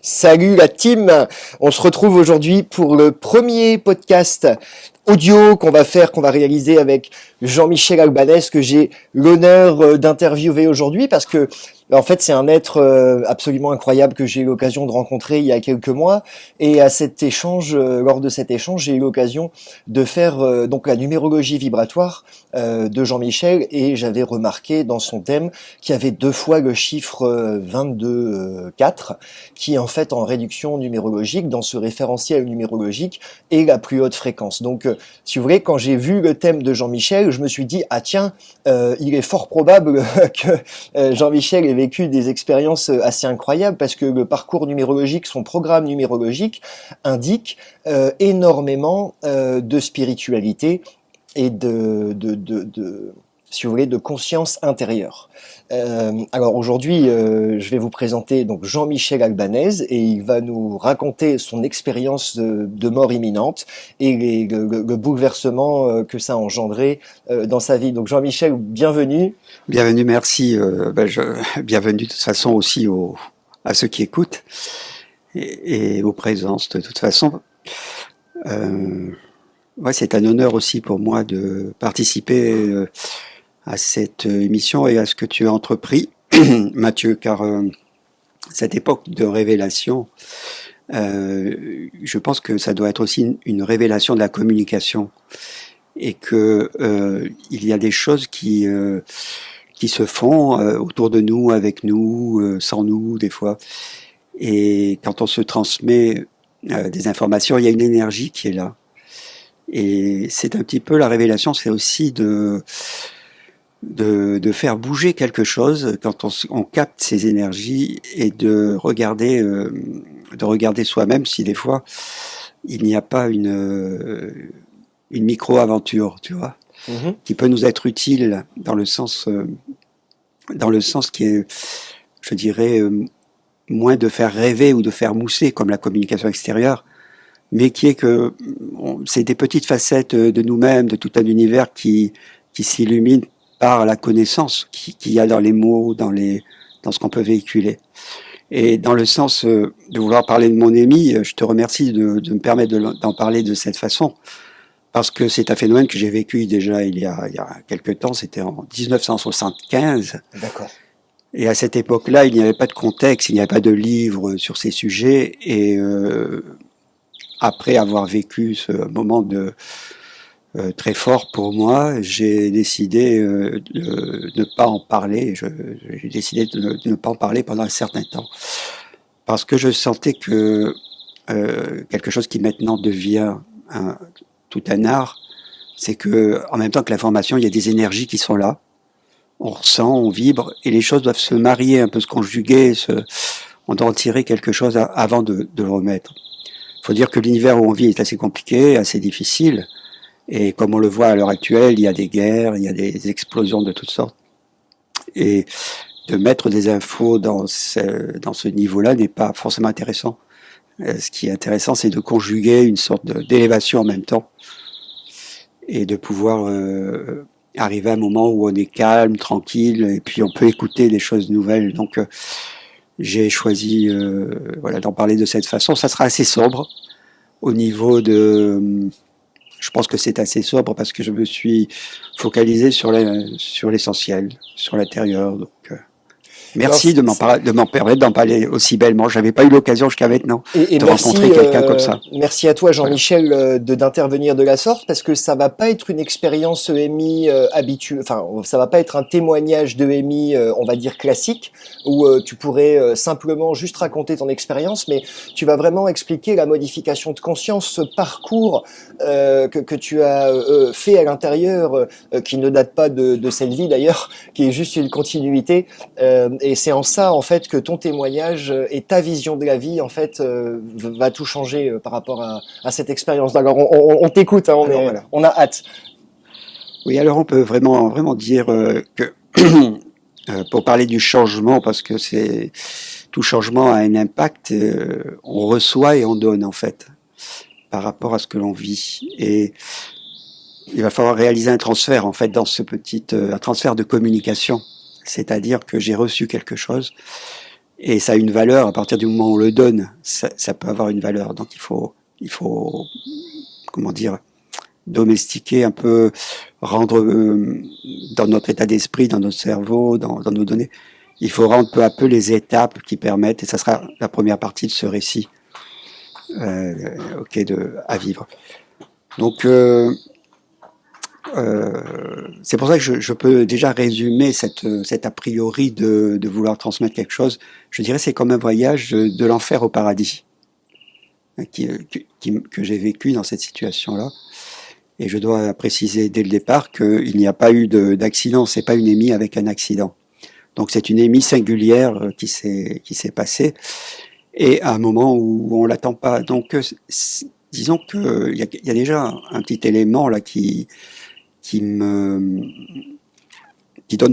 Salut la team, on se retrouve aujourd'hui pour le premier podcast audio qu'on va réaliser avec Jean-Michel Albanès que j'ai l'honneur d'interviewer aujourd'hui parce que en fait c'est un être absolument incroyable que j'ai eu l'occasion de rencontrer il y a quelques mois et à cet échange, lors de cet échange, j'ai eu l'occasion de faire donc la numérologie vibratoire de Jean-Michel et j'avais remarqué dans son thème qu'il y avait deux fois le chiffre 22-4 qui en fait en réduction numérologique dans ce référentiel numérologique est la plus haute fréquence. Donc si vous voulez, quand j'ai vu le thème de Jean-Michel, je me suis dit ah tiens, il est fort probable que Jean-Michel ait vécu des expériences assez incroyables parce que le parcours numérologique, son programme numérologique indique énormément de spiritualité et si vous voulez, de conscience intérieure. Alors aujourd'hui, je vais vous présenter donc Jean-Michel Albanès et il va nous raconter son expérience de mort imminente et le bouleversement que ça a engendré dans sa vie. Donc Jean-Michel, bienvenue. Bienvenue, merci. Bienvenue de toute façon aussi à ceux qui écoutent et aux présences de toute façon. Ouais, c'est un honneur aussi pour moi de participer à cette émission et à ce que tu as entrepris, Mathieu, car cette époque de révélation, je pense que ça doit être aussi une révélation de la communication et que il y a des choses qui se font autour de nous, avec nous, sans nous, des fois. Et quand on se transmet des informations, il y a une énergie qui est là. Et c'est un petit peu la révélation, c'est aussi de faire bouger quelque chose quand on capte ces énergies et de regarder soi-même si des fois il n'y a pas une micro-aventure, tu vois, qui peut nous être utile dans le sens qui est, je dirais, moins de faire rêver ou de faire mousser comme la communication extérieure, mais qui est que c'est des petites facettes de nous-mêmes, de tout un univers qui s'illumine par la connaissance qu'il y a dans les mots, dans ce qu'on peut véhiculer. Et dans le sens de vouloir parler de mon ami, je te remercie de me permettre d'en parler de cette façon, parce que c'est un phénomène que j'ai vécu déjà il y a quelque temps, c'était en 1975. D'accord. Et à cette époque-là, il n'y avait pas de contexte, il n'y avait pas de livre sur ces sujets, et après avoir vécu ce moment très fort pour moi, j'ai décidé de ne pas en parler. J'ai décidé de ne pas en parler pendant un certain temps, parce que je sentais que quelque chose qui maintenant devient tout un art, c'est que en même temps que l'information, il y a des énergies qui sont là. On ressent, on vibre, et les choses doivent se marier, un peu se conjuguer. On doit en tirer quelque chose avant de le remettre. Il faut dire que l'univers où on vit est assez compliqué, assez difficile. Et comme on le voit à l'heure actuelle, il y a des guerres, il y a des explosions de toutes sortes. Et de mettre des infos dans ce niveau-là n'est pas forcément intéressant. Ce qui est intéressant, c'est de conjuguer une sorte d'élévation en même temps et de pouvoir arriver à un moment où on est calme, tranquille, et puis on peut écouter des choses nouvelles. Donc j'ai choisi d'en parler de cette façon. Ça sera assez sobre au niveau de... Je pense que c'est assez sobre parce que je me suis focalisé sur l'essentiel, sur l'intérieur. Donc, merci de m'en permettre d'en parler aussi bellement. J'avais pas eu l'occasion jusqu'à maintenant Et de merci, rencontrer quelqu'un comme ça. merci à toi Jean-Michel d'intervenir de la sorte parce que ça va pas être une expérience EMI habituelle, enfin ça va pas être un témoignage de EMI on va dire classique où tu pourrais simplement juste raconter ton expérience, mais tu vas vraiment expliquer la modification de conscience, ce parcours que tu as fait à l'intérieur, qui ne date pas de cette vie d'ailleurs, qui est juste une continuité. Et c'est en ça en fait que ton témoignage et ta vision de la vie en fait va tout changer par rapport à cette expérience. Alors on t'écoute, hein, on a hâte. Oui, alors on peut vraiment dire que pour parler du changement, parce que tout changement a un impact, on reçoit et on donne en fait par rapport à ce que l'on vit. Et il va falloir réaliser un transfert en fait dans un transfert de communication. C'est-à-dire que j'ai reçu quelque chose Et ça a une valeur à partir du moment où on le donne. Ça peut avoir une valeur. Donc il faut, comment dire, domestiquer un peu, rendre dans notre état d'esprit, dans notre cerveau, dans nos données. Il faut rendre peu à peu les étapes qui permettent, et ça sera la première partie de ce récit, à vivre. Donc c'est pour ça que je peux déjà résumer cet a priori de vouloir transmettre quelque chose. Je dirais c'est comme un voyage de l'enfer au paradis que j'ai vécu dans cette situation-là. Et je dois préciser dès le départ qu'il n'y a pas eu d'accident, c'est pas une émie avec un accident. Donc c'est une émie singulière qui s'est passée et à un moment où on l'attend pas. Donc disons que il y a déjà un petit élément là qui donne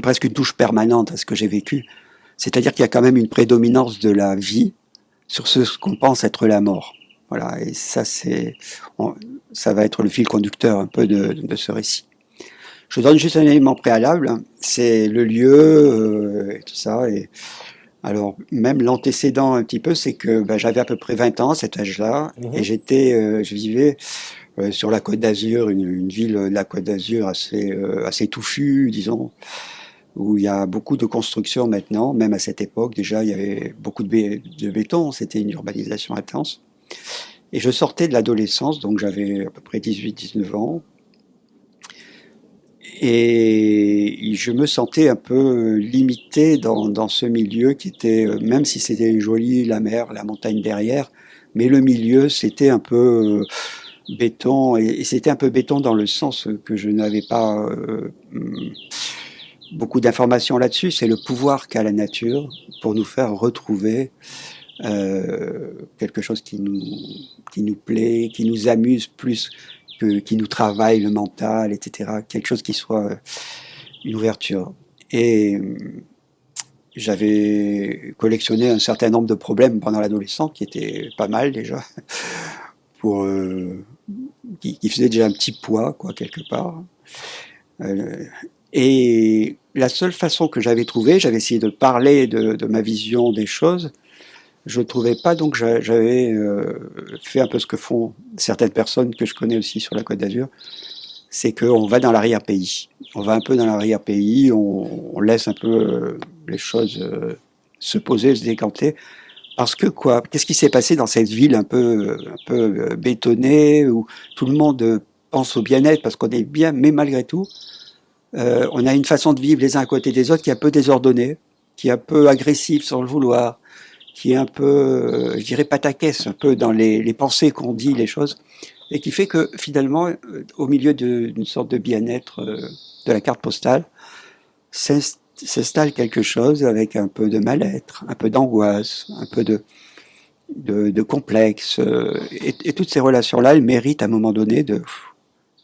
presque une touche permanente à ce que j'ai vécu. C'est-à-dire qu'il y a quand même une prédominance de la vie sur ce qu'on pense être la mort. Voilà, et ça ça va être le fil conducteur un peu de ce récit. Je donne juste un élément préalable, c'est le lieu et tout ça. Et alors même l'antécédent un petit peu, c'est que j'avais à peu près 20 ans à cet âge-là, et je vivais sur la Côte d'Azur, une ville de la Côte d'Azur assez touffue, disons, où il y a beaucoup de constructions maintenant. Même à cette époque, déjà, il y avait beaucoup de béton, c'était une urbanisation intense. Et je sortais de l'adolescence, donc j'avais à peu près 18-19 ans. Et je me sentais un peu limité dans ce milieu qui était, même si c'était joli, la mer, la montagne derrière, mais le milieu, c'était un peu béton, et c'était un peu béton dans le sens que je n'avais pas beaucoup d'informations là-dessus. C'est le pouvoir qu'a la nature pour nous faire retrouver quelque chose qui nous plaît, qui nous amuse plus, qui nous travaille le mental, etc. Quelque chose qui soit une ouverture. Et j'avais collectionné un certain nombre de problèmes pendant l'adolescence, qui étaient pas mal déjà, qui faisaient déjà un petit poids, quoi, quelque part. Et la seule façon que j'avais trouvée, j'avais essayé de parler de ma vision des choses, je ne trouvais pas, donc j'avais fait un peu ce que font certaines personnes que je connais aussi sur la Côte d'Azur, c'est qu'on va dans l'arrière-pays. On va un peu dans l'arrière-pays, on laisse un peu les choses se poser, se décanter. Parce que quoi, qu'est-ce qui s'est passé dans cette ville un peu bétonnée, où tout le monde pense au bien-être parce qu'on est bien, mais malgré tout, on a une façon de vivre les uns à côté des autres qui est un peu désordonnée, qui est un peu agressive sans le vouloir, qui est un peu, je dirais, pataquès, un peu dans les pensées qu'on dit, les choses, et qui fait que finalement, au milieu d'une sorte de bien-être de la carte postale, s'installe quelque chose avec un peu de mal-être, un peu d'angoisse, un peu de complexe, et toutes ces relations-là, elles méritent à un moment donné de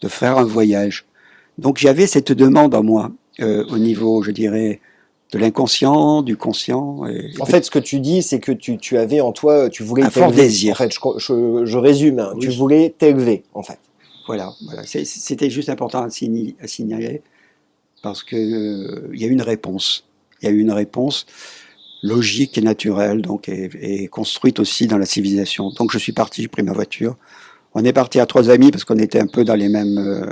faire un voyage. Donc j'avais cette demande en moi, au niveau, je dirais, de l'inconscient, du conscient. En fait, ce que tu dis, c'est que tu avais en toi, tu voulais un fort désir. En fait, je résume, hein, Oui. Tu voulais t'élever, en fait. Voilà. C'était juste important à signaler, parce que il y a eu une réponse. Il y a eu une réponse logique et naturelle, donc et construite aussi dans la civilisation. Donc je suis parti, j'ai pris ma voiture. On est parti à 3 amis parce qu'on était un peu dans les mêmes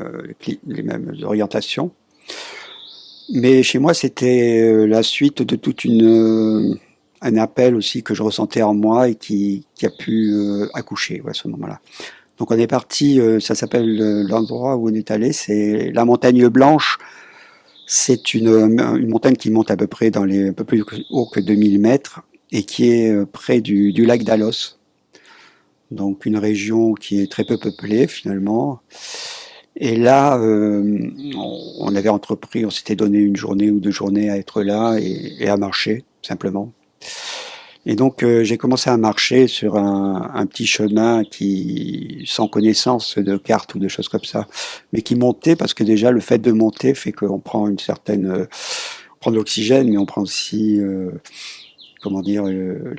orientations. Mais chez moi, c'était la suite de un appel aussi que je ressentais en moi et qui a pu accoucher à ce moment-là. Donc on est parti, ça s'appelle l'endroit où on est allé, c'est la Montagne Blanche. C'est une montagne qui monte à peu près un peu plus haut que 2000 mètres et qui est près du lac d'Alos. Donc une région qui est très peu peuplée finalement. Et là, on avait entrepris, on s'était donné 1 journée ou 2 journées à être là et à marcher, simplement. Et donc, j'ai commencé à marcher sur un petit chemin sans connaissance de carte ou de choses comme ça, mais qui montait, parce que déjà, le fait de monter fait qu'on prend on prend de l'oxygène, mais on prend aussi,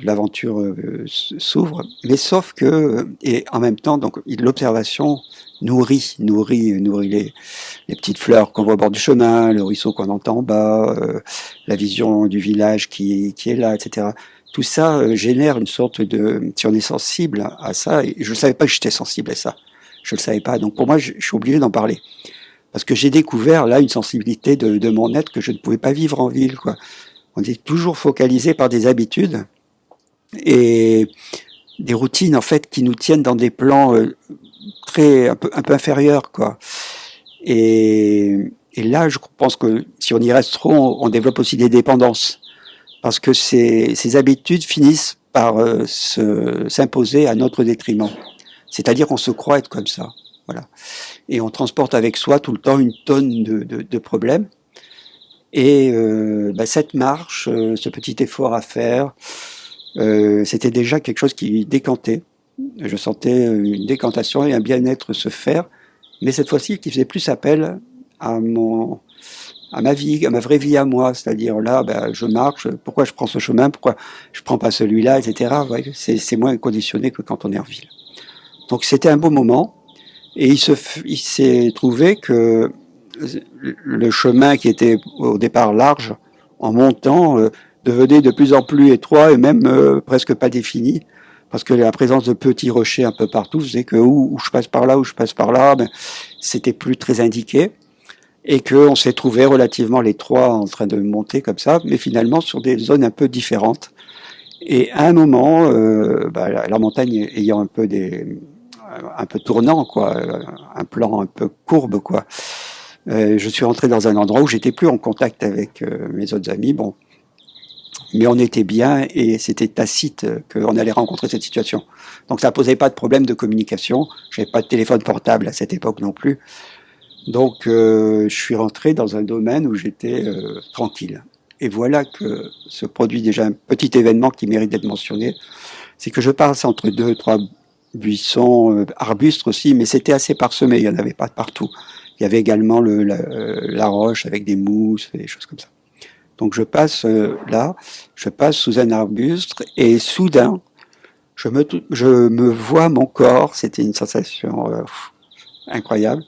l'aventure s'ouvre. Mais sauf que, et en même temps, donc, l'observation nourrit les petites fleurs qu'on voit au bord du chemin, le ruisseau qu'on entend en bas, la vision du village qui est là, etc. tout ça génère une sorte de... Si on est sensible à ça, et je ne savais pas que j'étais sensible à ça, je ne le savais pas, donc pour moi je suis obligé d'en parler. Parce que j'ai découvert là une sensibilité de mon être que je ne pouvais pas vivre en ville, quoi. On est toujours focalisé par des habitudes et des routines en fait qui nous tiennent dans des plans un peu inférieurs, quoi. Et là, je pense que si on y reste trop, on développe aussi des dépendances parce que ces habitudes finissent par s'imposer à notre détriment. C'est-à-dire qu'on se croit être comme ça, voilà. Et on transporte avec soi tout le temps une tonne de problèmes. Et cette marche, ce petit effort à faire, c'était déjà quelque chose qui décantait. Je sentais une décantation et un bien-être se faire, mais cette fois-ci qui faisait plus appel à ma vie, à ma vraie vie à moi. C'est-à-dire là, je marche, pourquoi je prends ce chemin, pourquoi je prends pas celui-là, etc. Ouais, c'est moins conditionné que quand on est en ville. Donc c'était un beau moment, et il s'est trouvé que le chemin qui était au départ large, en montant, devenait de plus en plus étroit et même presque pas défini, parce que la présence de petits rochers un peu partout faisait que où je passe par là, où je passe par là, c'était plus très indiqué, et qu'on s'est trouvé relativement les trois en train de monter comme ça, mais finalement sur des zones un peu différentes. Et à un moment, la montagne ayant un peu tournant, quoi, un plan un peu courbe, quoi. Je suis rentré dans un endroit où j'étais plus en contact avec mes autres amis, bon, mais on était bien et c'était tacite qu'on allait rencontrer cette situation. Donc ça posait pas de problème de communication. J'avais pas de téléphone portable à cette époque non plus. Donc je suis rentré dans un domaine où j'étais tranquille. Et voilà que se produit déjà un petit événement qui mérite d'être mentionné. C'est que je passe entre 2, 3 buissons, arbustes aussi, mais c'était assez parsemé, il n'y en avait pas partout. Il y avait également la roche avec des mousses et des choses comme ça. Donc je passe je passe sous un arbuste et soudain, je me vois mon corps, c'était une sensation incroyable,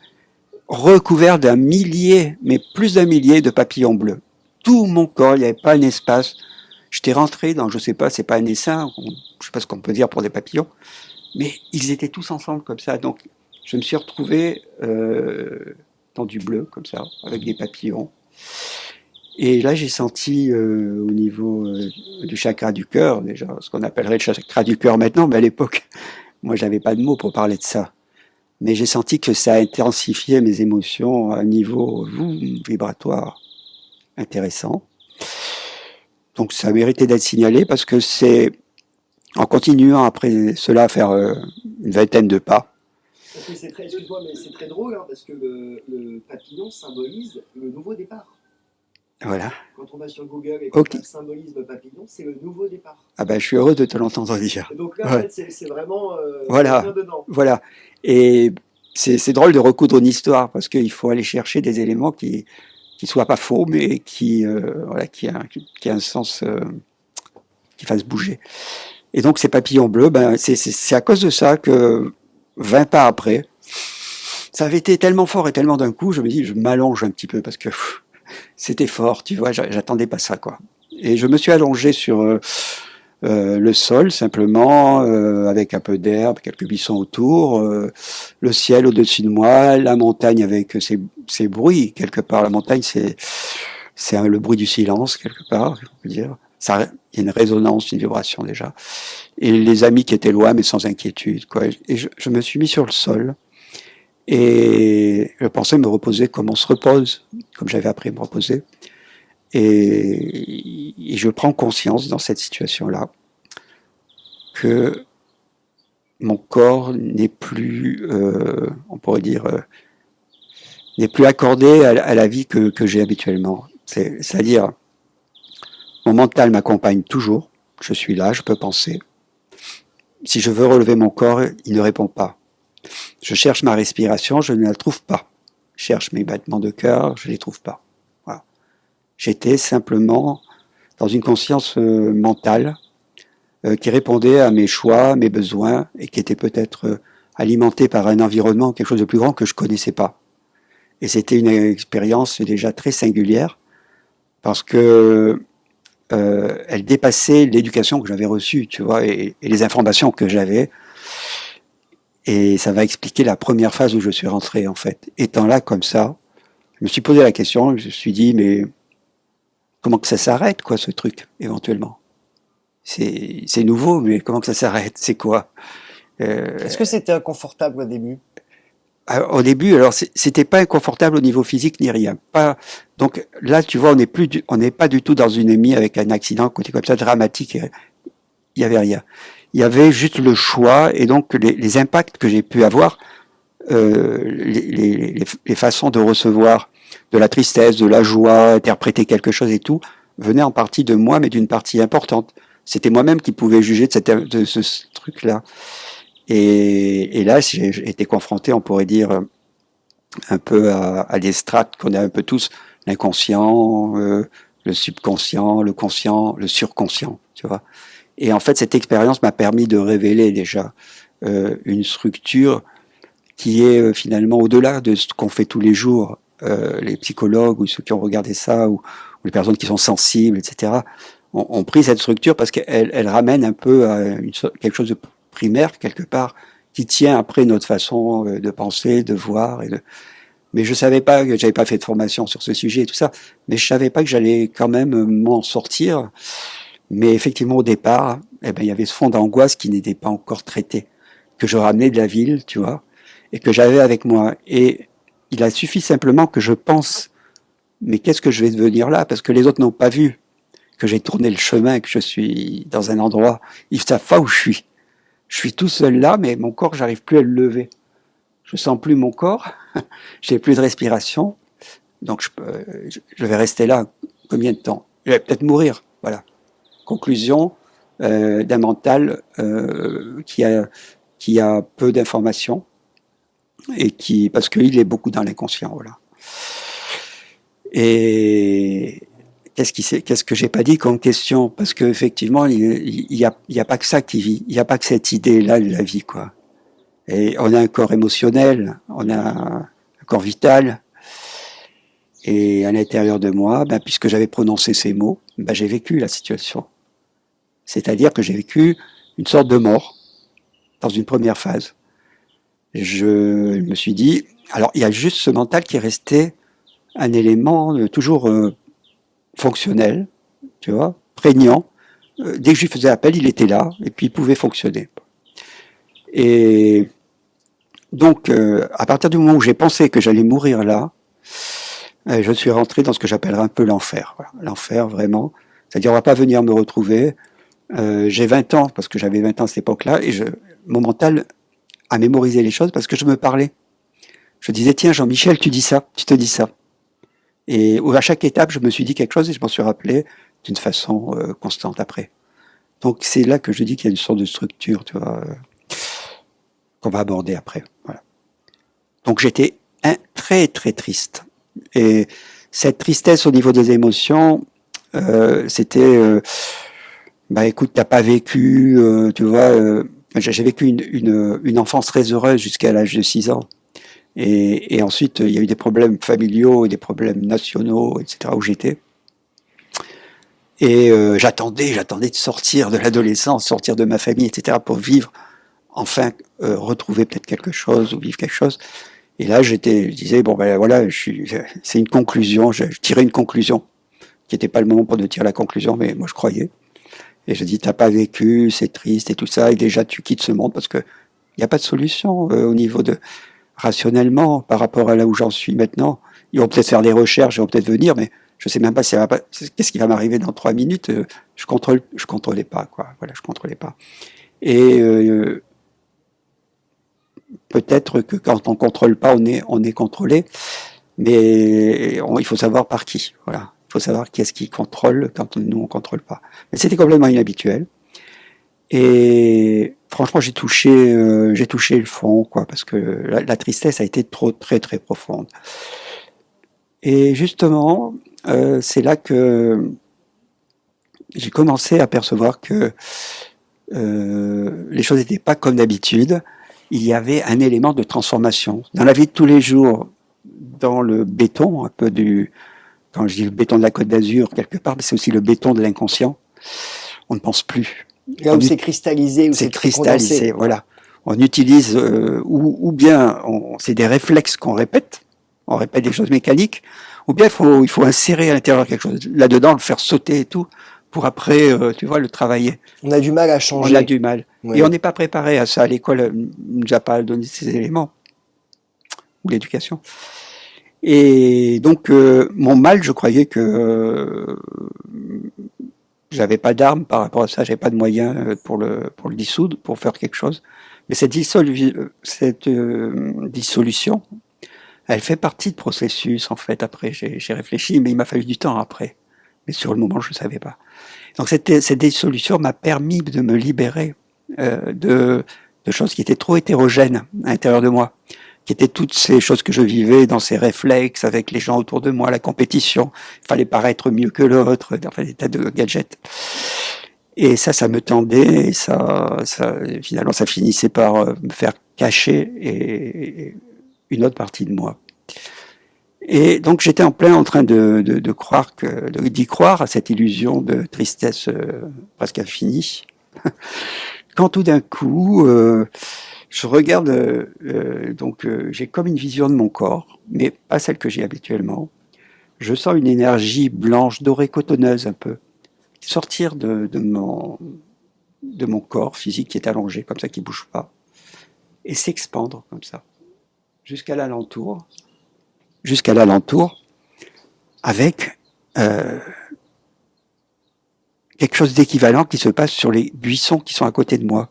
recouvert d'un millier, mais plus d'un millier de papillons bleus. Tout mon corps, il n'y avait pas un espace. J'étais rentré dans, je sais pas, c'est pas un essaim, je sais pas ce qu'on peut dire pour des papillons, mais ils étaient tous ensemble comme ça. Donc je me suis retrouvé dans du bleu comme ça, avec des papillons. Et là, j'ai senti au niveau du chakra du cœur, déjà, ce qu'on appellerait le chakra du cœur maintenant, mais à l'époque, moi, j'avais pas de mots pour parler de ça. Mais j'ai senti que ça intensifiait mes émotions à un niveau vibratoire intéressant. Donc, ça méritait d'être signalé parce que c'est en continuant après cela à faire une vingtaine de pas. Excuse-moi, mais c'est très drôle hein, parce que le papillon symbolise le nouveau départ. Voilà. Quand on va sur Google et qu'on symbolise le papillon, c'est le nouveau départ. Ah ben, je suis heureux de te l'entendre dire. Et donc là, en fait, c'est vraiment voilà. dedans. Voilà. Et c'est drôle de recoudre une histoire parce qu'il faut aller chercher des éléments qui soient pas faux, mais qui a un sens qui fasse bouger. Et donc ces papillons bleus, c'est à cause de ça que 20 pas après, ça avait été tellement fort et tellement d'un coup, je me dis, je m'allonge un petit peu parce que c'était fort, tu vois, j'attendais pas ça, quoi. Et je me suis allongé sur le sol, simplement, avec un peu d'herbe, quelques buissons autour, le ciel au-dessus de moi, la montagne avec ses bruits, quelque part. La montagne, c'est le bruit du silence, quelque part, on peut dire. Ça, il y a une résonance, une vibration déjà. Et les amis qui étaient loin, mais sans inquiétude, quoi. Et je me suis mis sur le sol. Et je pensais me reposer comme on se repose, comme j'avais appris à me reposer. Et je prends conscience dans cette situation-là que mon corps n'est plus, on pourrait dire, n'est plus accordé à la vie que j'ai habituellement. C'est-à-dire, mon mental m'accompagne toujours, je suis là, je peux penser. Si je veux relever mon corps, il ne répond pas. Je cherche ma respiration, je ne la trouve pas. Je cherche mes battements de cœur, je ne les trouve pas. Voilà. J'étais simplement dans une conscience mentale qui répondait à mes choix, mes besoins, et qui était peut-être alimentée par un environnement, quelque chose de plus grand que je ne connaissais pas. Et c'était une expérience déjà très singulière, parce que elle dépassait l'éducation que j'avais reçue, tu vois, et les informations que j'avais. Et ça va expliquer la première phase où je suis rentré, en fait. Étant là comme ça, je me suis posé la question, je me suis dit, mais comment que ça s'arrête, quoi, ce truc, éventuellement? C'est nouveau, mais comment que ça s'arrête? C'est quoi? Est-ce que c'était inconfortable au début? Au début, alors c'était pas inconfortable au niveau physique ni rien. Pas, donc là, tu vois, on n'est pas du tout dans une émie avec un accident côté comme ça dramatique. Il y avait rien. Il y avait juste le choix et donc les impacts que j'ai pu avoir, les façons de recevoir de la tristesse, de la joie, interpréter quelque chose et tout, venaient en partie de moi, mais d'une partie importante. C'était moi-même qui pouvais juger de ce truc-là. Et là, j'ai été confronté, on pourrait dire, un peu à des strates qu'on a un peu tous, l'inconscient, le subconscient, le conscient, le surconscient, tu vois. Et en fait, cette expérience m'a permis de révéler déjà une structure qui est finalement au-delà de ce qu'on fait tous les jours. Les psychologues ou ceux qui ont regardé ça, ou les personnes qui sont sensibles, etc., ont pris cette structure parce qu'elle ramène un peu à quelque chose de primaire, quelque part, qui tient après notre façon de penser, de voir. Mais je savais pas que j'avais pas fait de formation sur ce sujet et tout ça, mais je savais pas que j'allais quand même m'en sortir. Mais effectivement, au départ, eh ben, il y avait ce fond d'angoisse qui n'était pas encore traité, que je ramenais de la ville, tu vois, et que j'avais avec moi. Et il a suffi simplement que je pense, mais qu'est-ce que je vais devenir là? Parce que les autres n'ont pas vu que j'ai tourné le chemin, que je suis dans un endroit, ils savent pas où je suis. Je suis tout seul là, mais mon corps, j'arrive plus à le lever. Je sens plus mon corps, j'ai plus de respiration, donc je vais rester là combien de temps? Je vais peut-être mourir, voilà. Conclusion d'un mental qui a peu d'informations et qui parce qu'il est beaucoup dans l'inconscient, voilà. Et qu'est-ce que j'ai pas dit comme question? Parce que effectivement, il y a pas que ça qui vit, il y a pas que cette idée-là de la vie, quoi. Et on a un corps émotionnel, on a un corps vital, et à l'intérieur de moi, ben, puisque j'avais prononcé ces mots, ben, j'ai vécu la situation. C'est-à-dire que j'ai vécu une sorte de mort dans une première phase. Je me suis dit, alors il y a juste ce mental qui est resté un élément toujours fonctionnel, tu vois, prégnant. Dès que je lui faisais appel, il était là et puis il pouvait fonctionner. Et donc, à partir du moment où j'ai pensé que j'allais mourir là, je suis rentré dans ce que j'appellerais un peu l'enfer. Voilà. L'enfer, vraiment. C'est-à-dire, on va pas venir me retrouver. J'ai 20 ans, parce que j'avais 20 ans à cette époque-là, et mon mental a mémorisé les choses parce que je me parlais. Je disais, tiens, Jean-Michel, tu dis ça, tu te dis ça. Et à chaque étape, je me suis dit quelque chose et je m'en suis rappelé d'une façon constante après. Donc, c'est là que je dis qu'il y a une sorte de structure, tu vois, qu'on va aborder après. Voilà. Donc, j'étais très, très triste. Et cette tristesse au niveau des émotions, c'était, bah écoute, t'as pas vécu, tu vois, j'ai vécu une enfance très heureuse jusqu'à l'âge de 6 ans. Et ensuite, il y a eu des problèmes familiaux, des problèmes nationaux, etc., où j'étais. Et j'attendais de sortir de l'adolescence, sortir de ma famille, etc., pour vivre, enfin, retrouver peut-être quelque chose, ou vivre quelque chose. Et là, je disais, bon ben voilà, c'est une conclusion, je tirais une conclusion, qui n'était pas le moment pour de tirer la conclusion, mais moi je croyais. Et je dis, t'as pas vécu, c'est triste et tout ça, et déjà tu quittes ce monde parce que il n'y a pas de solution au niveau de rationnellement par rapport à là où j'en suis maintenant. Ils vont peut-être faire des recherches, ils vont peut-être venir, mais je sais même pas si qu'est-ce qui va m'arriver dans 3 minutes. Je contrôlais pas, quoi. Voilà, je contrôlais pas. Et peut-être que quand on contrôle pas, on est contrôlé, mais il faut savoir par qui. Voilà, il faut savoir qui est-ce qui contrôle quand nous on contrôle pas. Mais c'était complètement inhabituel. Et franchement, j'ai touché le fond, quoi, parce que la tristesse a été très très profonde. Et justement, c'est là que j'ai commencé à percevoir que les choses n'étaient pas comme d'habitude. Il y avait un élément de transformation dans la vie de tous les jours, dans le béton un peu quand je dis le béton de la Côte d'Azur, quelque part, c'est aussi le béton de l'inconscient. On ne pense plus. Là où c'est cristallisé, où c'est c'est cristallisé, condensé. voilà. On utilise, ou bien c'est des réflexes qu'on répète, on répète des choses mécaniques, ou bien il faut insérer à l'intérieur quelque chose là-dedans, le faire sauter et tout, pour après, tu vois, le travailler. On a du mal à changer. On a du mal. Ouais. Et on n'est pas préparé à ça. À l'école, on nous a pas donné ces éléments. Ou l'éducation. Et donc, mon mal, je croyais que j'avais pas d'armes par rapport à ça, j'avais pas de moyens pour le dissoudre, pour faire quelque chose. Mais cette dissolution, elle fait partie de processus, en fait, après. J'ai réfléchi, mais il m'a fallu du temps après. Mais sur le moment, je ne savais pas. Donc cette dissolution m'a permis de me libérer de choses qui étaient trop hétérogènes à l'intérieur de moi, qui étaient toutes ces choses que je vivais dans ces réflexes avec les gens autour de moi, la compétition, il fallait paraître mieux que l'autre, enfin des tas de gadgets. Et ça me tendait, et finalement, ça finissait par me faire cacher une autre partie de moi. Et donc j'étais en plein en train de croire d'y croire à cette illusion de tristesse presque infinie, quand tout d'un coup je regarde j'ai comme une vision de mon corps, mais pas celle que j'ai habituellement. Je sens une énergie blanche, dorée, cotonneuse un peu, sortir de mon corps physique qui est allongé comme ça, qui bouge pas, et s'expandre comme ça jusqu'à l'alentour, avec quelque chose d'équivalent qui se passe sur les buissons qui sont à côté de moi.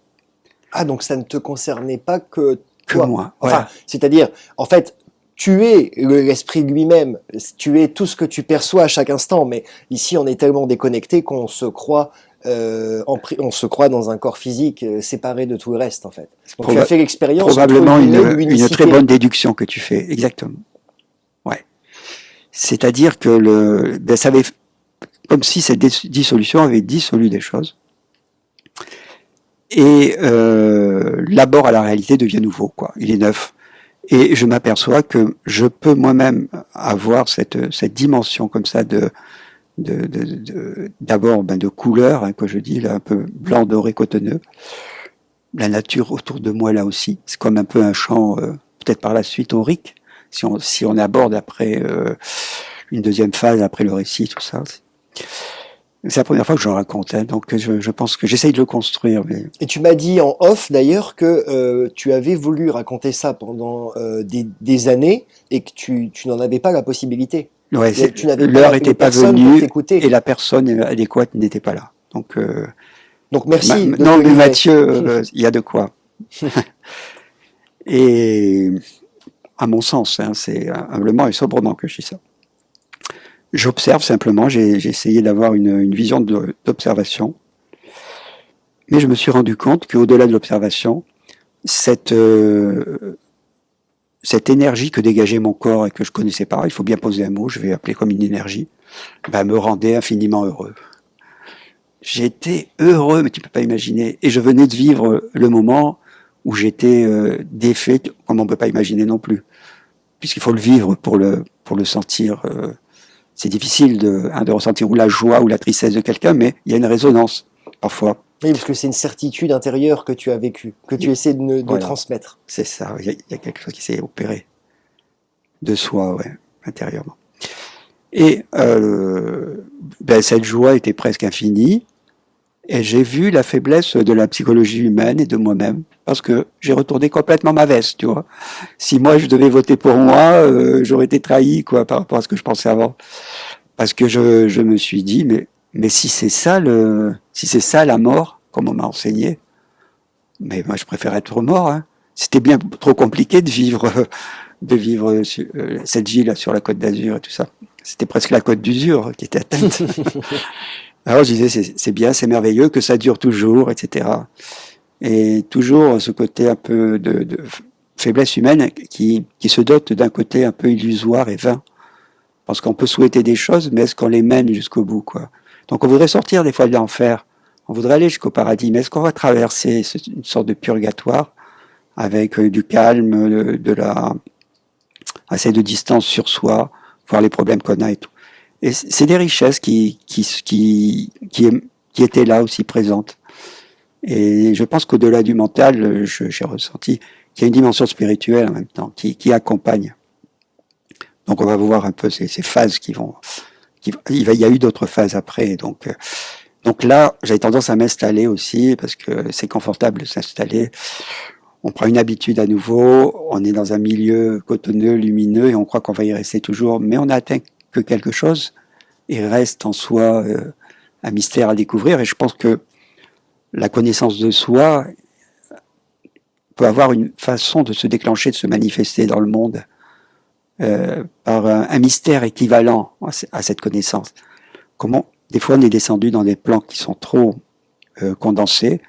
Ah, donc ça ne te concernait pas que toi. Que moi. Enfin, Ouais. c'est-à-dire, en fait, tu es l'esprit lui-même, tu es tout ce que tu perçois à chaque instant, mais ici on est tellement déconnecté qu'on se croit on se croit dans un corps physique séparé de tout le reste, en fait. Donc tu as fait l'expérience probablement entre une l'unicité. très bonne déduction que tu fais, exactement. Ouais. C'est-à-dire que ça avait, comme si cette dissolution avait dissolu des choses, et l'abord à la réalité devient nouveau, quoi. Il est neuf. Et je m'aperçois que je peux moi-même avoir cette dimension comme ça d'abord de couleur, hein, que je dis là, un peu blanc, doré, cotonneux. La nature autour de moi là aussi, c'est comme un peu un champ, peut-être par la suite aurique, si on aborde après une deuxième phase, après le récit, tout ça. C'est la première fois que je le raconte, hein, donc je pense que j'essaye de le construire. Mais... Et tu m'as dit en off d'ailleurs que tu avais voulu raconter ça pendant des années et que tu n'en avais pas la possibilité. Ouais, l'heure n'était pas venue et la personne adéquate n'était pas là. Donc merci. Non, mais Mathieu, il y a de quoi. Et à mon sens, hein, c'est humblement et sobrement que je dis ça. J'observe simplement, j'ai essayé d'avoir une vision d'observation, mais je me suis rendu compte qu'au-delà de l'observation, cette énergie que dégageait mon corps et que je connaissais pas, il faut bien poser un mot, je vais appeler comme une énergie, me rendait infiniment heureux. J'étais heureux, mais tu peux pas imaginer, et je venais de vivre le moment où j'étais défait, comme on peut pas imaginer non plus, puisqu'il faut le vivre pour le sentir. C'est difficile de ressentir ou la joie ou la tristesse de quelqu'un, mais il y a une résonance, parfois. Oui, parce que c'est une certitude intérieure que tu as vécue, que tu essaies de transmettre. C'est ça, il y a quelque chose qui s'est opéré de soi, ouais, intérieurement. Et cette joie était presque infinie, et j'ai vu la faiblesse de la psychologie humaine et de moi-même, parce que j'ai retourné complètement ma veste, tu vois. Si moi je devais voter pour moi, j'aurais été trahi, quoi, par rapport à ce que je pensais avant. Parce que je me suis dit, mais si c'est ça la mort, comme on m'a enseigné, mais moi je préfère être mort, hein. C'était bien trop compliqué de vivre cette vie là sur la Côte d'Azur et tout ça. C'était presque la Côte d'Usure qui était atteinte. Alors je disais, c'est bien, c'est merveilleux, que ça dure toujours, etc. Et toujours ce côté un peu de faiblesse humaine qui se dote d'un côté un peu illusoire et vain. Parce qu'on peut souhaiter des choses, mais est-ce qu'on les mène jusqu'au bout, quoi? Donc on voudrait sortir des fois de l'enfer, on voudrait aller jusqu'au paradis, mais est-ce qu'on va traverser une sorte de purgatoire avec du calme, assez de distance sur soi, voir les problèmes qu'on a et tout. Et c'est des richesses qui étaient là aussi présentes. Et je pense qu'au-delà du mental, j'ai ressenti qu'il y a une dimension spirituelle en même temps qui accompagne. Donc on va voir un peu ces phases il y a eu d'autres phases après. Donc là, j'avais tendance à m'installer aussi parce que c'est confortable de s'installer. On prend une habitude à nouveau, on est dans un milieu cotonneux, lumineux et on croit qu'on va y rester toujours, mais on n'a atteint que quelque chose. Il reste en soi un mystère à découvrir et je pense que la connaissance de soi peut avoir une façon de se déclencher, de se manifester dans le monde par un mystère équivalent à cette connaissance. Comment des fois on est descendu dans des plans qui sont trop condensés,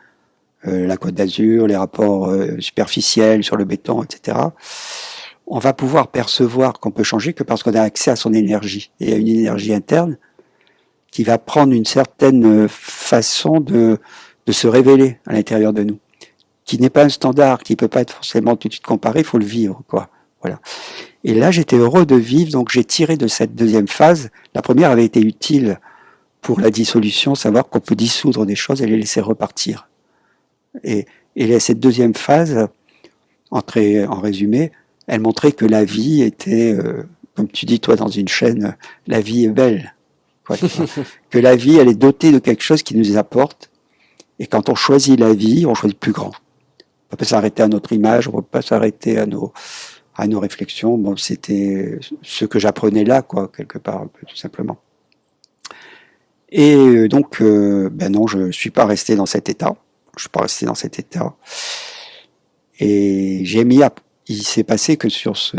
la Côte d'Azur, les rapports superficiels sur le béton, etc. On va pouvoir percevoir qu'on peut changer que parce qu'on a accès à son énergie. Et il y a une énergie interne qui va prendre une certaine façon de se révéler à l'intérieur de nous, qui n'est pas un standard, qui peut pas être forcément tout de suite comparé, il faut le vivre, quoi. Voilà. Et là, j'étais heureux de vivre, donc j'ai tiré de cette deuxième phase. La première avait été utile pour la dissolution, savoir qu'on peut dissoudre des choses et les laisser repartir. Et cette deuxième phase, en résumé, elle montrait que la vie était, comme tu dis toi dans une chaîne, la vie est belle. Quoi, que la vie, elle est dotée de quelque chose qui nous apporte. Et quand on choisit la vie, on choisit plus grand. On peut pas s'arrêter à notre image, on peut pas s'arrêter à nos réflexions. Bon, c'était ce que j'apprenais là, quoi, quelque part, un peu, tout simplement. Et donc, ben non, je suis pas resté dans cet état. Je suis pas resté dans cet état. Et il s'est passé que sur ce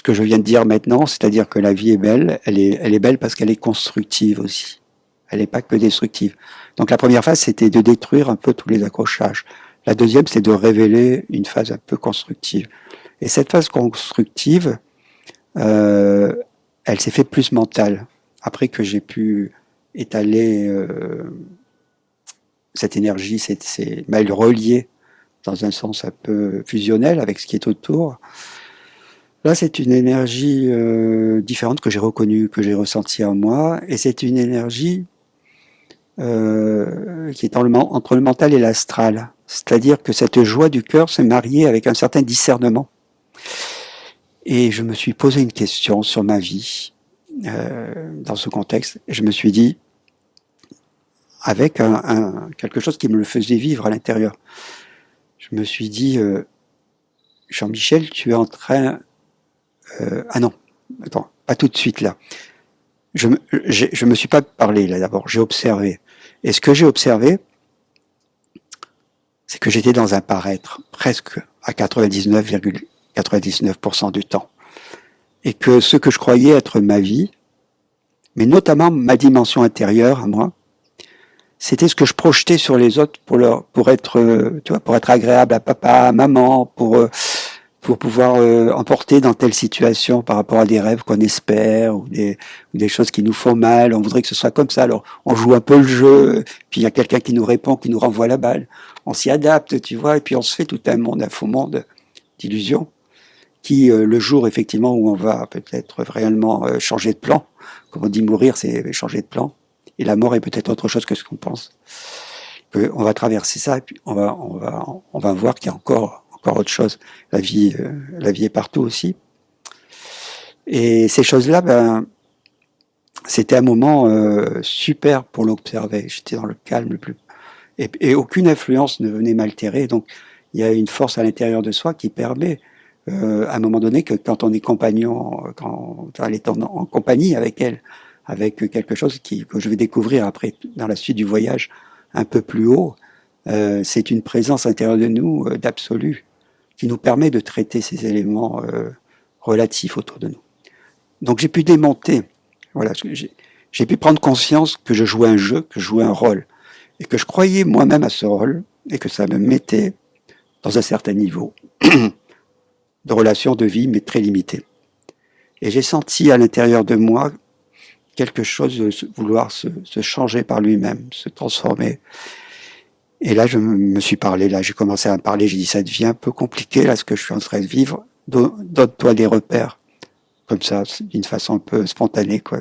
que je viens de dire maintenant, c'est-à-dire que la vie est belle, elle est belle parce qu'elle est constructive aussi. Elle n'est pas que destructive. Donc la première phase, c'était de détruire un peu tous les accrochages. La deuxième, c'est de révéler une phase un peu constructive. Et cette phase constructive, elle s'est fait plus mentale. Après que j'ai pu étaler cette énergie, le relier dans un sens un peu fusionnel avec ce qui est autour. Là, c'est une énergie différente que j'ai reconnue, que j'ai ressentie en moi, et c'est une énergie qui est entre le mental et l'astral. C'est-à-dire que cette joie du cœur s'est mariée avec un certain discernement. Et je me suis posé une question sur ma vie dans ce contexte. Et je me suis dit, avec quelque chose qui me le faisait vivre à l'intérieur, je me suis dit, Jean-Michel, tu es en train... ah non, attends, pas tout de suite là. Je me suis pas parlé là d'abord, j'ai observé. Et ce que j'ai observé, c'est que j'étais dans un paraître presque à 99,99% du temps. Et que ce que je croyais être ma vie, mais notamment ma dimension intérieure à moi, c'était ce que je projetais sur les autres pour être agréable à papa, à maman, pour pouvoir emporter dans telle situation par rapport à des rêves qu'on espère ou des choses qui nous font mal. On voudrait que ce soit comme ça. Alors on joue un peu le jeu, puis il y a quelqu'un qui nous répond, qui nous renvoie la balle. On s'y adapte, tu vois, et puis on se fait tout un faux monde d'illusions qui, le jour effectivement où on va peut-être réellement changer de plan, comme on dit mourir, c'est changer de plan, et la mort est peut-être autre chose que ce qu'on pense. On va traverser ça et puis on va voir qu'il y a encore autre chose. La vie est partout aussi. Et ces choses-là, ben, c'était un moment super pour l'observer. J'étais dans le calme le plus. Et aucune influence ne venait m'altérer. Donc, il y a une force à l'intérieur de soi qui permet, à un moment donné, que quand on est compagnon, quand on est en compagnie avec elle, avec quelque chose que je vais découvrir après, dans la suite du voyage, un peu plus haut, c'est une présence intérieure de nous d'absolu, qui nous permet de traiter ces éléments relatifs autour de nous. Donc j'ai pu démonter, voilà, j'ai pu prendre conscience que je jouais un jeu, que je jouais un rôle, et que je croyais moi-même à ce rôle, et que ça me mettait dans un certain niveau de relation de vie, mais très limité. Et j'ai senti à l'intérieur de moi quelque chose vouloir se changer par lui-même, se transformer. Et là, je me suis parlé, là, j'ai commencé à me parler, j'ai dit, ça devient un peu compliqué, là, ce que je suis en train de vivre, donne-toi des repères. comme ça, d'une façon un peu spontanée, quoi.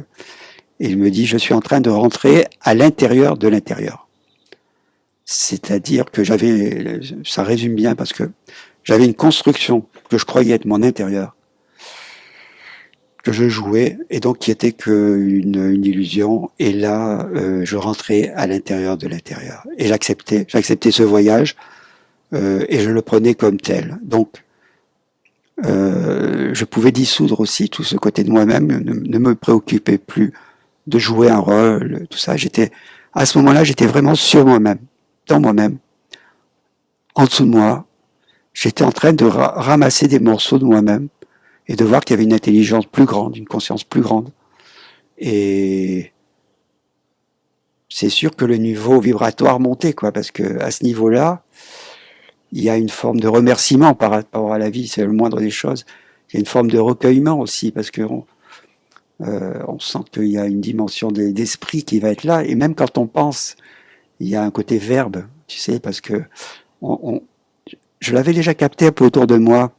Et il me dit, je suis en train de rentrer à l'intérieur de l'intérieur. C'est-à-dire que ça résume bien parce que j'avais une construction que je croyais être mon intérieur, que je jouais, et donc qui était une illusion. Et là, je rentrais à l'intérieur de l'intérieur. Et j'acceptais ce voyage, et je le prenais comme tel. Donc, je pouvais dissoudre aussi tout ce côté de moi-même, ne me préoccupais plus de jouer un rôle, tout ça. À ce moment-là, j'étais vraiment sur moi-même, dans moi-même, en dessous de moi. J'étais en train de ramasser des morceaux de moi-même et de voir qu'il y avait une intelligence plus grande, une conscience plus grande. Et c'est sûr que le niveau vibratoire montait, quoi, parce que à ce niveau-là, il y a une forme de remerciement par rapport à la vie, c'est le moindre des choses. Il y a une forme de recueillement aussi, parce que on sent qu'il y a une dimension d'esprit qui va être là, et même quand on pense, il y a un côté verbe, tu sais, parce que je l'avais déjà capté un peu autour de moi,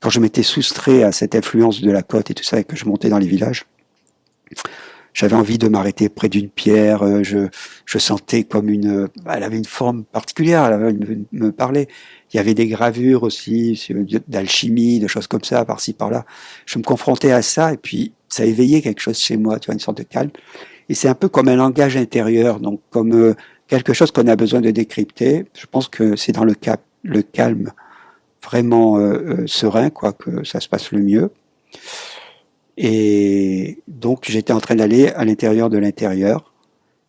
quand je m'étais soustrait à cette influence de la côte et tout ça, et que je montais dans les villages. J'avais envie de m'arrêter près d'une pierre, je sentais comme elle avait une forme particulière, me parlait. Il y avait des gravures aussi, d'alchimie, de choses comme ça, par-ci, par-là. Je me confrontais à ça, et puis ça éveillait quelque chose chez moi, tu vois, une sorte de calme. Et c'est un peu comme un langage intérieur, donc comme quelque chose qu'on a besoin de décrypter. Je pense que c'est dans le calme vraiment serein, quoi, que ça se passe le mieux. Et donc j'étais en train d'aller à l'intérieur de l'intérieur,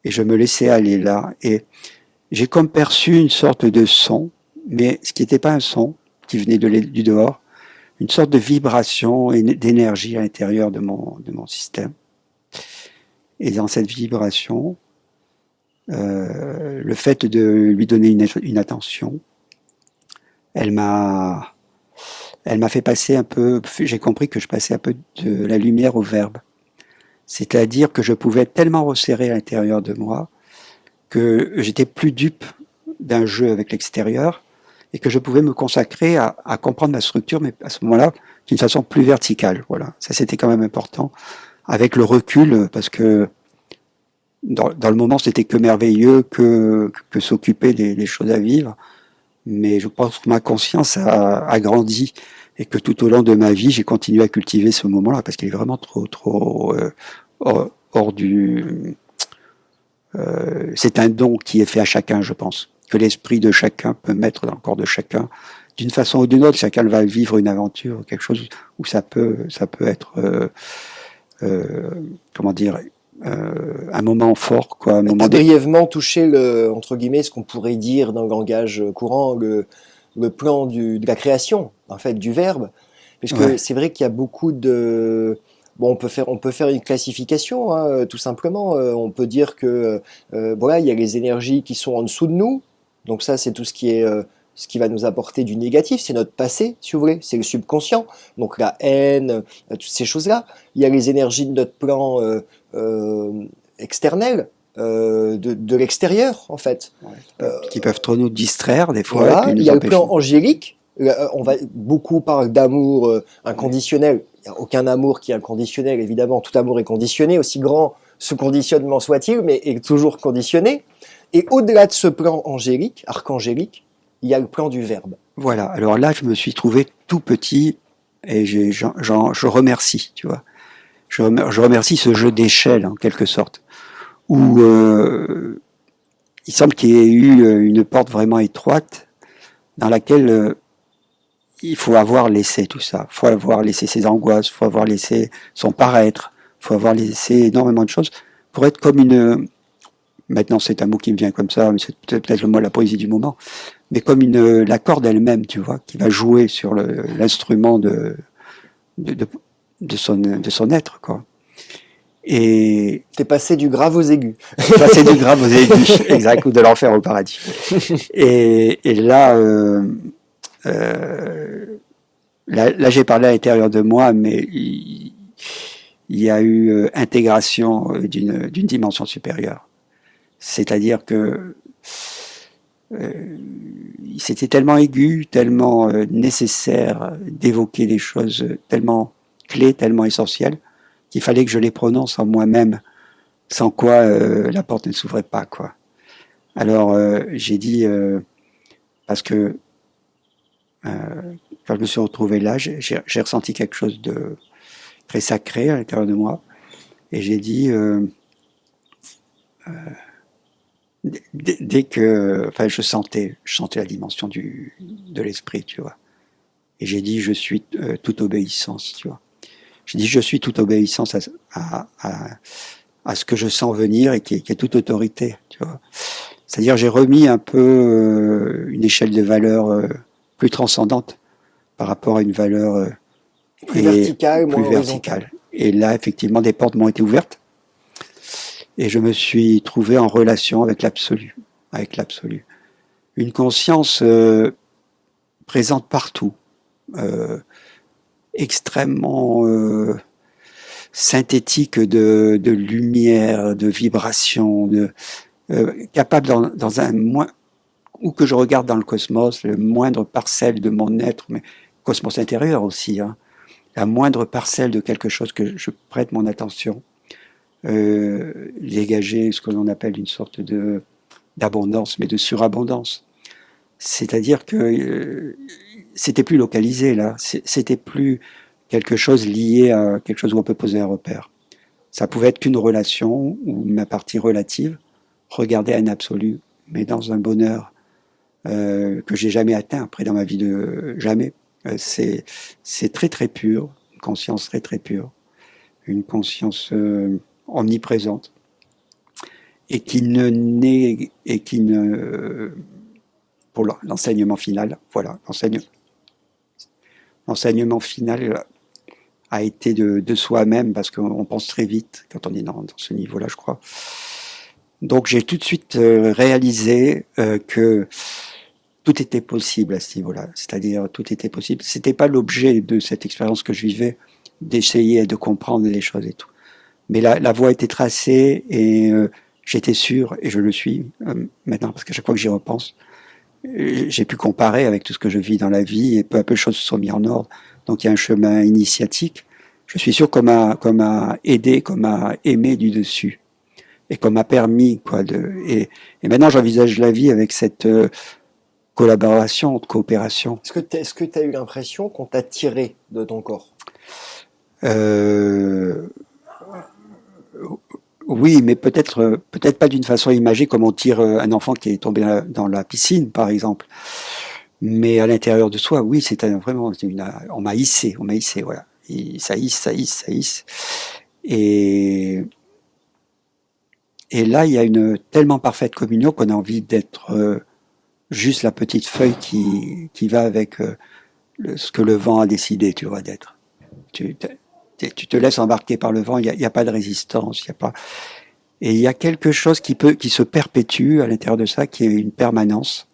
et je me laissais aller là. Et j'ai comme perçu une sorte de son, mais ce qui n'était pas un son, qui venait du dehors, une sorte de vibration et d'énergie à l'intérieur de mon système. Et dans cette vibration, le fait de lui donner une attention, elle m'a fait passer un peu, j'ai compris que je passais un peu de la lumière au verbe. C'est-à-dire que je pouvais être tellement resserré à l'intérieur de moi que j'étais plus dupe d'un jeu avec l'extérieur et que je pouvais me consacrer à comprendre ma structure, mais à ce moment-là, d'une façon plus verticale. Voilà, ça c'était quand même important. Avec le recul, parce que dans le moment, c'était que merveilleux, que s'occuper des choses à vivre. Mais je pense que ma conscience a grandi et que tout au long de ma vie, j'ai continué à cultiver ce moment-là parce qu'il est vraiment trop hors du. C'est un don qui est fait à chacun, je pense, que l'esprit de chacun peut mettre dans le corps de chacun d'une façon ou d'une autre. Chacun va vivre une aventure, quelque chose où ça peut être, comment dire, un moment fort, quoi, un moment. Brièvement toucher entre guillemets, ce qu'on pourrait dire dans le langage courant, le plan de la création, en fait, du verbe, puisque Ouais. c'est vrai qu'il y a beaucoup de bon, on peut faire une classification, hein, tout simplement. On peut dire que voilà, il y a les énergies qui sont en dessous de nous. Donc ça, c'est tout ce qui est ce qui va nous apporter du négatif, c'est notre passé, si vous voulez, c'est le subconscient. Donc la haine, toutes ces choses-là. Il y a les énergies de notre plan externel, de l'extérieur, en fait. Ouais, qui peuvent trop nous distraire des fois. Voilà, Et puis il nous y a le empêcher. plan angélique. On va beaucoup parler d'amour inconditionnel. Il n'y a aucun amour qui est inconditionnel, évidemment. Tout amour est conditionné, aussi grand ce conditionnement soit-il, mais est toujours conditionné. Et au-delà de ce plan angélique, archangélique, il y a le plan du verbe. Voilà. Alors là, je me suis trouvé tout petit et je remercie, tu vois. Je remercie ce jeu d'échelle, en quelque sorte, où il semble qu'il y ait eu une porte vraiment étroite dans laquelle il faut avoir laissé tout ça. Il faut avoir laissé ses angoisses, il faut avoir laissé son paraître, il faut avoir laissé énormément de choses pour être comme une. Maintenant, c'est un mot qui me vient comme ça, mais c'est peut-être le mot, la poésie du moment, mais comme la corde elle-même, tu vois, qui va jouer sur l'instrument de, de, de son être, quoi. Et T'es passé du grave aux aigus. ça, c'est du grave aux aigus, exact, ou de l'enfer au paradis. Et là, là, j'ai parlé à l'intérieur de moi, mais il y a eu intégration d'une dimension supérieure. C'est-à-dire que c'était tellement aigu, tellement nécessaire d'évoquer des choses tellement clés tellement essentielles qu'il fallait que je les prononce en moi-même, sans quoi la porte ne s'ouvrait pas, quoi. Alors j'ai dit, parce que quand je me suis retrouvé là, j'ai ressenti quelque chose de très sacré à l'intérieur de moi, et j'ai dit, dès que, enfin, je sentais la dimension de l'esprit, tu vois. Et j'ai dit, je suis toute obéissance, tu vois. J'ai dit, je suis toute obéissance à ce que je sens venir et qui est toute autorité, tu vois. C'est-à-dire, j'ai remis un peu une échelle de valeur plus transcendante par rapport à une valeur Plus vertical, plus moins horizontal. verticale. Et là, effectivement, des portes m'ont été ouvertes et je me suis trouvé en relation avec l'absolu, avec l'absolu. Une conscience présente partout, euh, extrêmement synthétique de lumière, de vibration, capable dans un moins, où que je regarde dans le cosmos, le moindre parcelle de mon être, mais cosmos intérieur aussi, hein, la moindre parcelle de quelque chose que je prête mon attention, dégager ce que l'on appelle une sorte d'abondance, mais de surabondance. C'est-à-dire que c'était plus localisé là, c'était plus quelque chose lié à quelque chose où on peut poser un repère. Ça pouvait être qu'une relation ou ma partie relative, regarder un absolu, mais dans un bonheur que j'ai jamais atteint après dans ma vie de jamais. C'est très très pur, une conscience très très pure, une conscience omniprésente et qui ne pour l'enseignement final, voilà, l'enseignement final a été de soi-même parce qu'on pense très vite quand on est dans ce niveau-là, je crois. Donc j'ai tout de suite réalisé que tout était possible à ce niveau-là, c'est-à-dire tout était possible. C'était pas l'objet de cette expérience que je vivais d'essayer de comprendre les choses et tout, mais la voie était tracée et j'étais sûr, et je le suis maintenant parce qu'à chaque fois que j'y repense, j'ai pu comparer avec tout ce que je vis dans la vie et peu à peu les choses se sont mises en ordre. Donc il y a un chemin initiatique. Je suis sûr qu'on m'a aidé, qu'on m'a aimé du dessus et qu'on m'a permis quoi et maintenant j'envisage la vie avec cette collaboration, coopération. Est-ce que tu as eu l'impression qu'on t'a tiré de ton corps? Euh, oui, mais peut-être pas d'une façon imagée comme on tire un enfant qui est tombé dans la piscine, par exemple. Mais à l'intérieur de soi, oui, vraiment on m'a hissé, voilà. Et ça hisse, ça hisse, ça hisse. Et et là, il y a une tellement parfaite communion qu'on a envie d'être juste la petite feuille qui va avec ce que le vent a décidé, tu vois, d'être. Tu, tu te laisses embarquer par le vent, il y a pas de résistance, il y a pas. Et il y a quelque chose qui se perpétue à l'intérieur de ça, qui est une permanence.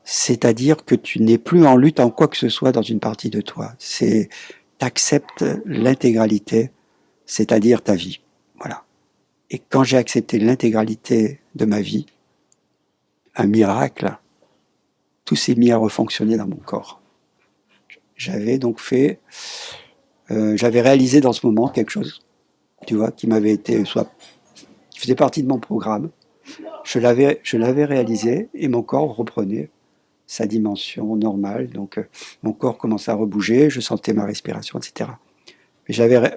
C'est-à-dire que tu n'es plus en lutte en quoi que ce soit dans une partie de toi. T'acceptes l'intégralité, c'est-à-dire ta vie. Voilà. Et quand j'ai accepté l'intégralité de ma vie, un miracle, tout s'est mis à refonctionner dans mon corps. J'avais donc j'avais réalisé dans ce moment quelque chose, tu vois, qui m'avait été, qui faisait partie de mon programme. Je l'avais réalisé et mon corps reprenait sa dimension normale. Donc, mon corps commençait à rebouger, je sentais ma respiration, etc. Mais j'avais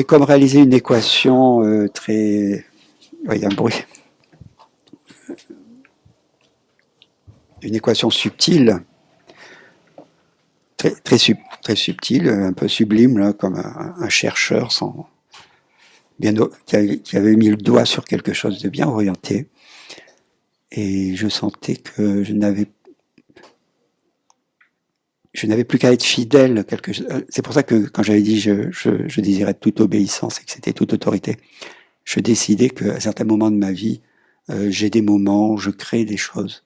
comme réalisé une équation très... Ouais, il y a un bruit. Une équation subtile, très subtile, un peu sublime, là, comme un chercheur qui avait mis le doigt sur quelque chose de bien orienté. Et je sentais que je n'avais plus qu'à être fidèle. C'est pour ça que quand j'avais dit je désirais toute obéissance et que c'était toute autorité, je décidais qu'à certains moments de ma vie, j'ai des moments, je crée des choses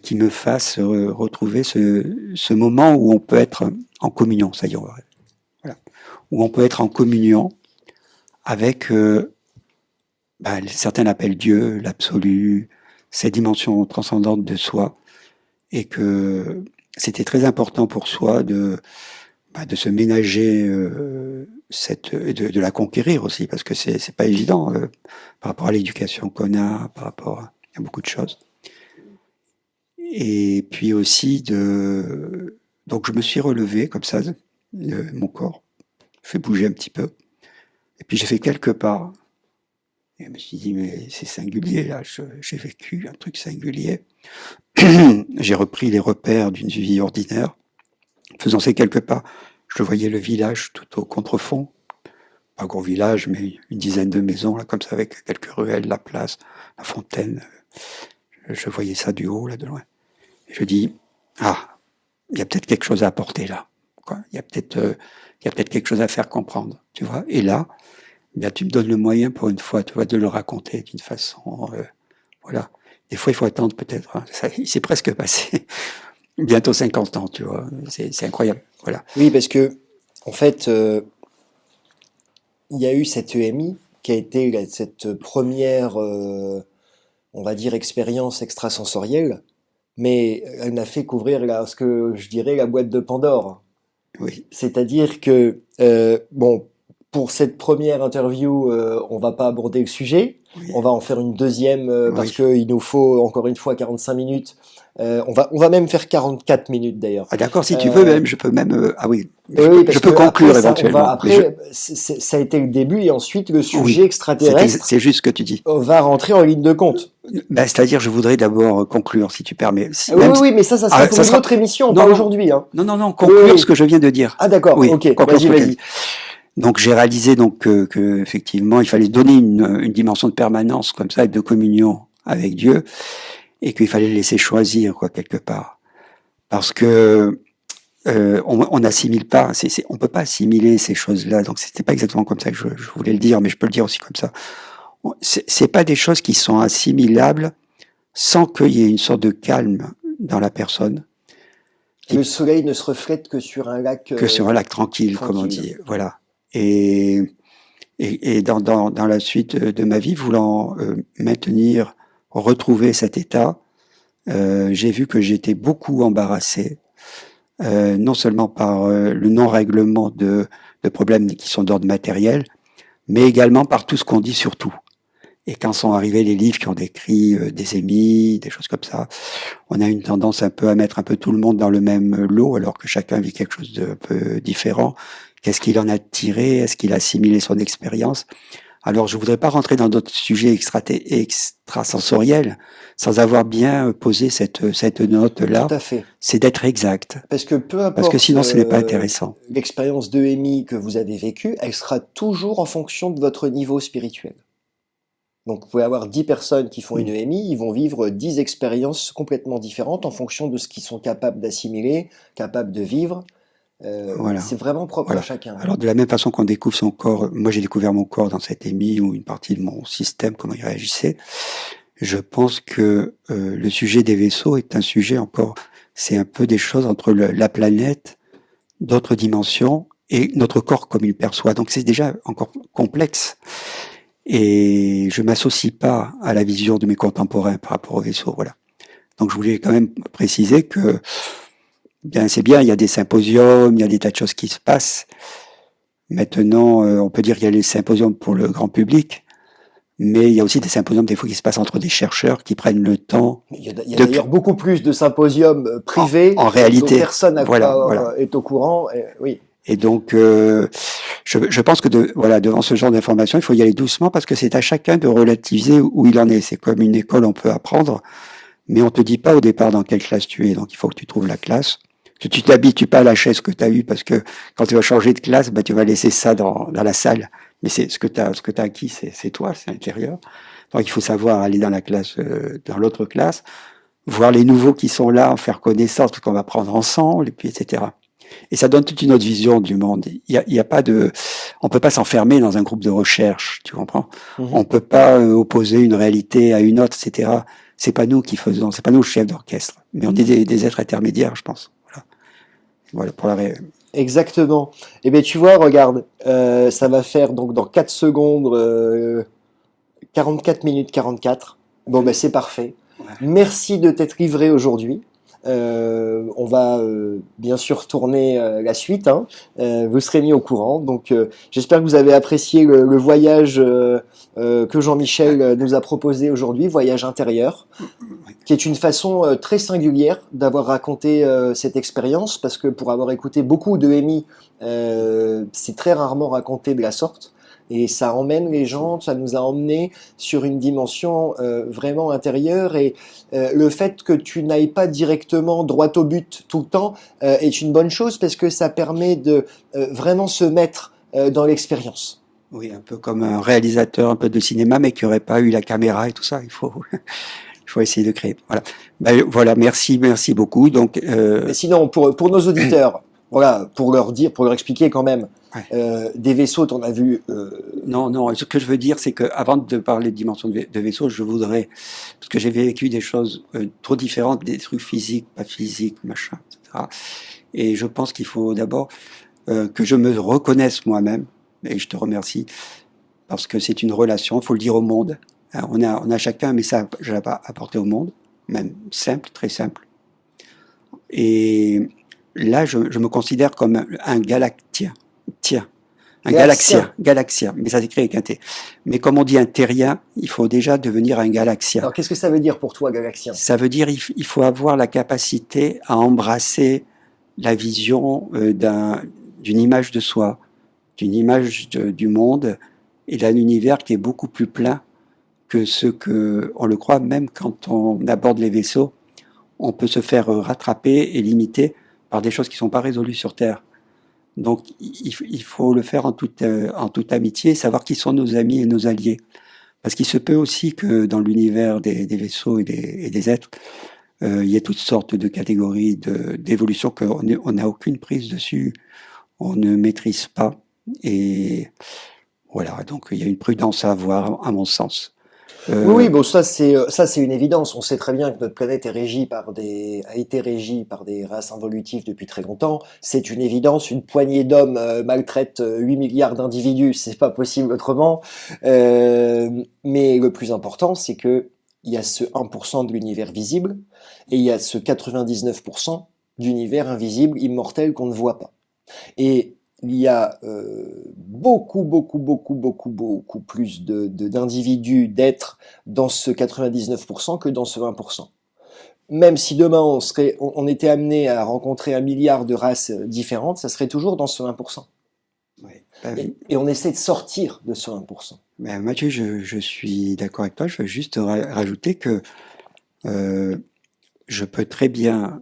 qui me fassent retrouver ce moment où on peut être en communion, ça y est, voilà, où on peut être en communion avec, certains l'appellent Dieu, l'absolu, cette dimension transcendante de soi, et que c'était très important pour soi de se ménager de la conquérir aussi, parce que c'est pas évident par rapport à l'éducation qu'on a, par rapport à beaucoup de choses. Et puis aussi donc je me suis relevé comme ça, mon corps, fait bouger un petit peu. Et puis j'ai fait quelques pas. Et je me suis dit, mais c'est singulier là, j'ai vécu un truc singulier. J'ai repris les repères d'une vie ordinaire. Faisant ces quelques pas, je voyais le village tout au contrefond. Pas un gros village, mais une dizaine de maisons, là, comme ça, avec quelques ruelles, la place, la fontaine. Je voyais ça du haut, là, de loin. Et je dis, ah, il y a peut-être quelque chose à apporter là. Quoi. Il y a peut-être quelque chose à faire comprendre, tu vois. Et là, bien, tu me donnes le moyen pour une fois, tu vois, de le raconter d'une façon, voilà. Des fois, il faut attendre peut-être. Hein. Ça, il s'est presque passé bientôt 50 ans, tu vois. C'est incroyable, voilà. Oui, parce que, en fait, il y a eu cette EMI qui a été cette première, on va dire, expérience extrasensorielle, mais elle n'a fait qu'ouvrir ce que je dirais la boîte de Pandore. Oui, C'est-à-dire que, bon, pour cette première interview, on va pas aborder le sujet. oui, On va en faire une deuxième parce oui. qu'il nous faut encore une fois 45 minutes. On va même faire 44 minutes d'ailleurs. Ah d'accord, si tu veux Euh, même, je peux même, ah oui, oui, je parce peux que après conclure ça, éventuellement. ça a été le début et ensuite le sujet Oui, extraterrestre c'est juste ce que tu dis. va rentrer en ligne de compte. Ben, c'est-à-dire, je voudrais d'abord conclure, si tu permets. Oui, oui, oui, mais ça sera pour Ça une sera, autre émission, non, pas non, aujourd'hui, hein. non, non, non, Oui, conclure ce oui. que je viens de dire. Ah d'accord, Oui, ok, conclure ce vas-y, que je viens de vas-y. dire. Donc, j'ai réalisé donc que effectivement, il fallait donner une dimension de permanence comme ça et de communion avec Dieu, et qu'il fallait le laisser choisir, quoi, quelque part. Parce que on n'assimile pas, on peut pas assimiler ces choses-là. Donc c'était pas exactement comme ça que je voulais le dire, mais je peux le dire aussi comme ça. C'est pas des choses qui sont assimilables sans qu'il y ait une sorte de calme dans la personne, Le qui, soleil ne se reflète que sur un lac que sur un lac tranquille, comme on tranquille. dit. Voilà. Et, et dans la suite de ma vie, voulant maintenir, retrouver cet état, j'ai vu que j'étais beaucoup embarrassé, non seulement par le non-règlement de problèmes qui sont d'ordre matériel, mais également par tout ce qu'on dit sur tout. Et quand sont arrivés les livres qui ont décrit des émis, des choses comme ça, on a une tendance un peu à mettre un peu tout le monde dans le même lot, alors que chacun vit quelque chose de un peu différent. Qu'est-ce qu'il en a tiré? Est-ce qu'il a assimilé son expérience? Alors, je voudrais pas rentrer dans d'autres sujets extrasensoriels sans avoir bien posé cette Tout note-là. à fait. C'est d'être exact. Parce que peu Parce que importe sinon, ce n'est pas intéressant. l'expérience de EMI que vous avez vécue, elle sera toujours en fonction de votre niveau spirituel. Donc vous pouvez avoir 10 personnes qui font une Mm. EMI, ils vont vivre 10 expériences complètement différentes en fonction de ce qu'ils sont capables d'assimiler, capables de vivre. Voilà. C'est vraiment propre à Voilà. chacun. Alors, de la même façon qu'on découvre son corps, moi j'ai découvert mon corps dans cette émis ou une partie de mon système, comment il réagissait. Je pense que le sujet des vaisseaux est un sujet encore, c'est un peu des choses entre la planète, d'autres dimensions et notre corps comme il perçoit. Donc c'est déjà encore complexe. Et je m'associe pas à la vision de mes contemporains par rapport aux vaisseaux. Voilà. Donc je voulais quand même préciser que bien c'est bien, il y a des symposiums, il y a des tas de choses qui se passent. Maintenant, on peut dire qu'il y a les symposiums pour le grand public, mais il y a aussi des symposiums des fois qui se passent entre des chercheurs qui prennent le temps Il y a de d'ailleurs beaucoup plus de symposiums en, privés en dont réalité. personne Voilà, voilà. est au courant. Oui, Et donc, je pense que voilà, devant ce genre d'information, il faut y aller doucement parce que c'est à chacun de relativiser où il en est. C'est comme une école, on peut apprendre, mais on te dit pas au départ dans quelle classe tu es. Donc, il faut que tu trouves la classe. Que tu t'habitues pas à la chaise que tu as eue parce que quand tu vas changer de classe, bah, tu vas laisser ça dans la salle. Mais c'est ce que tu as acquis, c'est toi, c'est l'intérieur. Donc, il faut savoir aller dans la classe, dans l'autre classe, voir les nouveaux qui sont là, en faire connaissance, parce qu'on va prendre ensemble, et puis etc. Et ça donne toute une autre vision du monde. Il y a pas de, on peut pas s'enfermer dans un groupe de recherche, tu comprends? On peut pas opposer une réalité à une autre, etc. C'est pas nous qui faisons, c'est pas nous le chef d'orchestre, mais on est des êtres intermédiaires, je pense. Voilà, voilà pour exactement. Eh bien, tu vois, regarde, ça va faire donc dans 4 secondes 44 minutes 44. Bon, ben c'est parfait. Ouais. Merci de t'être livré aujourd'hui. On va bien sûr tourner la suite, hein. Vous serez mis au courant. Donc j'espère que vous avez apprécié le voyage que Jean-Michel nous a proposé aujourd'hui, voyage intérieur, qui est une façon très singulière d'avoir raconté cette expérience, parce que pour avoir écouté beaucoup de EMI, c'est très rarement raconté de la sorte. Et ça emmène les gens, ça nous a emmenés sur une dimension vraiment intérieure. Et le fait que tu n'ailles pas directement droit au but tout le temps est une bonne chose, parce que ça permet de vraiment se mettre dans l'expérience. Oui, un peu comme un réalisateur un peu de cinéma, mais qui n'aurait pas eu la caméra et tout ça. Il faut essayer de créer. Voilà. Ben, voilà, merci beaucoup. Donc, Mais sinon, pour nos auditeurs, voilà, pour leur dire, pour leur expliquer quand même, ouais. des vaisseaux, t'en as vu. Non. Ce que je veux dire, c'est que avant de parler de dimension de vaisseau, je voudrais, parce que j'ai vécu des choses trop différentes, des trucs physiques, pas physiques, machin, etc. Et je pense qu'il faut d'abord que je me reconnaisse moi-même. Et je te remercie parce que c'est une relation. Il faut le dire au monde. Alors, on a chacun un message à apporter au monde, même simple, très simple. Et là, je me considère comme un galactien. Tiens, un galaxien, mais ça s'écrit avec un T. Mais comme on dit un terrien, il faut déjà devenir un galaxien. Alors, qu'est-ce que ça veut dire pour toi, galaxien? Ça veut dire il faut avoir la capacité à embrasser la vision d'une image de soi, d'une image du monde et d'un univers qui est beaucoup plus plein que ce que on le croit, même quand on aborde les vaisseaux, on peut se faire rattraper et limiter par des choses qui ne sont pas résolues sur Terre. Donc il faut le faire en toute amitié, savoir qui sont nos amis et nos alliés. Parce qu'il se peut aussi que dans l'univers des vaisseaux et des êtres, il y ait toutes sortes de catégories d'évolution qu'on n'a aucune prise dessus, on ne maîtrise pas. Et voilà, donc il y a une prudence à avoir, à mon sens. Oui, bon, ça c'est une évidence. On sait très bien que notre planète est a été régie par des races involutives depuis très longtemps. C'est une évidence. Une poignée d'hommes maltraite 8 milliards d'individus. C'est pas possible autrement. Mais le plus important, c'est que il y a ce 1% de l'univers visible et il y a ce 99% d'univers invisible, immortel qu'on ne voit pas. Et il y a beaucoup plus d'individus, d'êtres dans ce 99% que dans ce 1%. Même si demain on était amené à rencontrer 1 milliard de races différentes, ça serait toujours dans ce 1%. Ouais. Et on essaie de sortir de ce 1%. Ben, Mathieu, je suis d'accord avec toi. Je veux juste rajouter que je peux très bien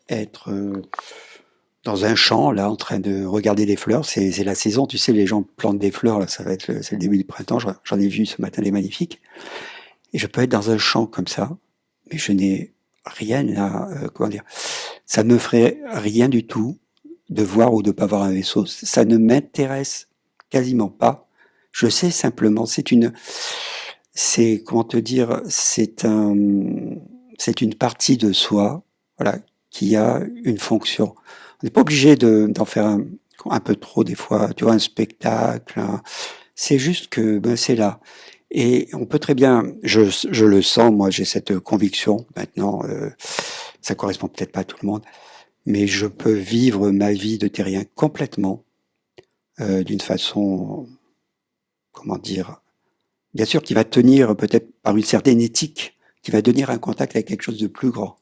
être dans un champ, là, en train de regarder des fleurs. C'est la saison, tu sais, les gens plantent des fleurs, là, c'est le début du printemps. J'en ai vu ce matin des magnifiques. Et je peux être dans un champ comme ça, mais je n'ai rien à, comment dire, ça ne me ferait rien du tout de voir ou de pas voir un vaisseau. Ça ne m'intéresse quasiment pas. Je sais simplement, comment te dire, c'est une partie de soi, voilà, qui a une fonction. On n'est pas obligé d'en faire un peu trop des fois, tu vois, un spectacle. C'est juste que c'est là. Et on peut très bien, je le sens, moi j'ai cette conviction maintenant, ça correspond peut-être pas à tout le monde, mais je peux vivre ma vie de terrien complètement, d'une façon, comment dire, bien sûr qui va tenir peut-être par une certaine éthique, qui va donner un contact avec quelque chose de plus grand.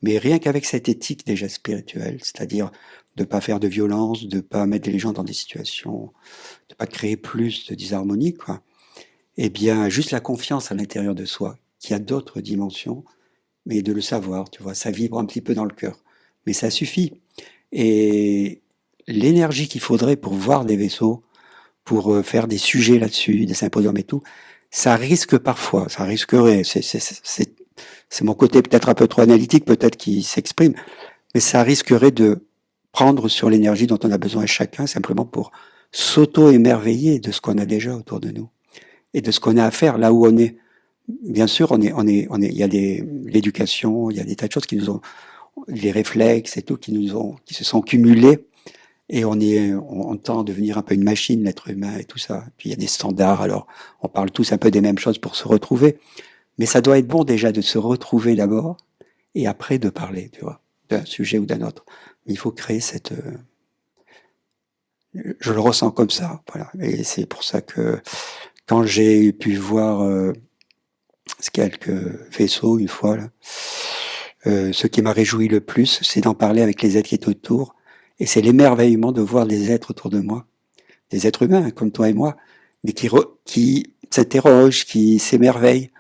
Mais rien qu'avec cette éthique déjà spirituelle, c'est-à-dire de pas faire de violence, de pas mettre les gens dans des situations, de pas créer plus de disharmonie, quoi. Eh bien, juste la confiance à l'intérieur de soi, qu'il y a d'autres dimensions, mais de le savoir, tu vois, ça vibre un petit peu dans le cœur. Mais ça suffit. Et l'énergie qu'il faudrait pour voir des vaisseaux, pour faire des sujets là-dessus, des symposiums et tout, ça risquerait, c'est mon côté peut-être un peu trop analytique, peut-être qui s'exprime, mais ça risquerait de prendre sur l'énergie dont on a besoin chacun, simplement pour s'auto-émerveiller de ce qu'on a déjà autour de nous et de ce qu'on a à faire là où on est. Bien sûr, il y a l'éducation, il y a des tas de choses les réflexes et tout, qui se sont cumulés, et on tend à devenir un peu une machine, l'être humain et tout ça. Puis il y a des standards, alors on parle tous un peu des mêmes choses pour se retrouver. Mais ça doit être bon déjà de se retrouver d'abord, et après de parler, tu vois, d'un sujet ou d'un autre. Il faut créer je le ressens comme ça, voilà. Et c'est pour ça que quand j'ai pu voir quelques vaisseaux une fois, là, ce qui m'a réjoui le plus, c'est d'en parler avec les êtres qui étaient autour. Et c'est l'émerveillement de voir des êtres autour de moi, des êtres humains comme toi et moi, mais qui s'interrogent, qui s'émerveillent,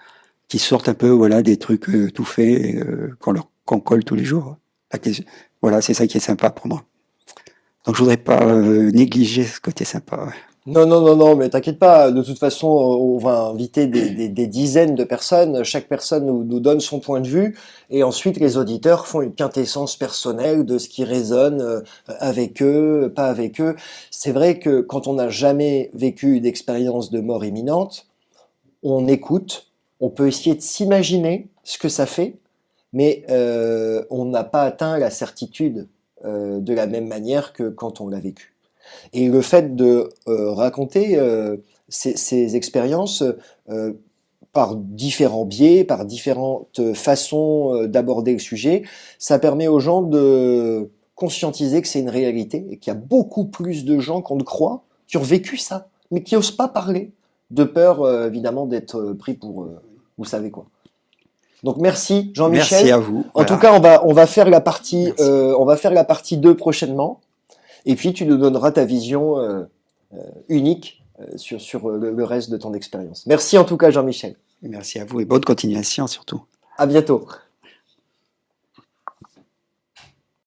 qui sortent un peu, voilà, des trucs tout faits qu'on colle tous les jours. Voilà, c'est ça qui est sympa pour moi. Donc je voudrais pas négliger ce côté sympa. Ouais. Non, non, non, non, mais t'inquiète pas. De toute façon, on va inviter des dizaines de personnes. Chaque personne nous donne son point de vue. Et ensuite, les auditeurs font une quintessence personnelle de ce qui résonne avec eux, pas avec eux. C'est vrai que quand on n'a jamais vécu d'expérience de mort imminente, on écoute, on peut essayer de s'imaginer ce que ça fait, mais on n'a pas atteint la certitude de la même manière que quand on l'a vécu. Et le fait de raconter ces expériences par différents biais, par différentes façons d'aborder le sujet, ça permet aux gens de conscientiser que c'est une réalité et qu'il y a beaucoup plus de gens qu'on ne croit qui ont vécu ça, mais qui n'osent pas parler, de peur évidemment d'être pris pour vous savez quoi. Donc merci Merci Jean-Michel. à vous. En tout Voilà. cas, on va faire la partie Merci. on va faire la partie 2 prochainement. Et puis tu nous donneras ta vision unique sur le reste de ton expérience. Merci en tout cas Jean-Michel. Merci à vous et bonne continuation surtout. À bientôt.